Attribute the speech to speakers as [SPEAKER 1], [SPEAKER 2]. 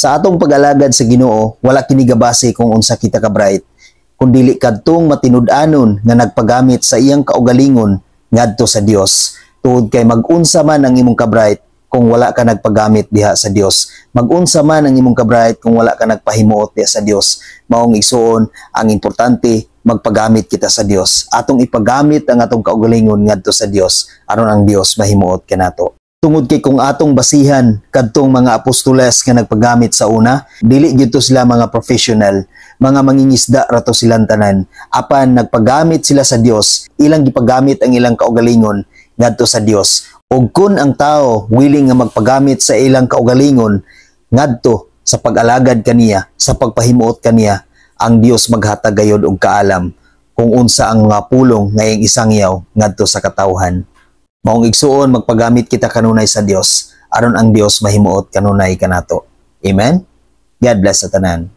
[SPEAKER 1] Sa atong pag-alagad sa Ginoo, wala kini gabase kung unsa kita ka bright, kundili kadtong matinud-anon nga nagpagamit sa iyang kaugalingon ngadto sa Dios. Tuod kay mag-unsa man ang imong ka bright kung wala ka nagpagamit diha sa Dios. Mag-unsa man ang imong ka bright kung wala ka nagpahimuot diha sa Dios. Maong igsuon, ang importante magpagamit kita sa Dios. Atong ipagamit ang atong kaugalingon ngadto sa Dios aron ang Dios mahimuot kanato. Tungod kay kung atong basihan kadtong mga apostoles nga nagpagamit sa una, dili gyud to sila mga professional, mga mangingisda rato silang tanan. Apan nagpagamit sila sa Dios, ilang gipagamit ang ilang kaugalingon ngadto sa Dios. Ug kun ang tao willing nga magpagamit sa ilang kaugalingon ngadto sa pag-alagad kaniya, sa pagpahimuot kaniya, ang Dios maghatag gayud og kaalam kung unsa ang mga pulong nga iyang isangyaw ngadto sa katawhan. Maong igsuon, magpagamit kita kanunay sa Dios aron ang Dios mahimuot kanunay kanato. Amen? God bless sa tanan.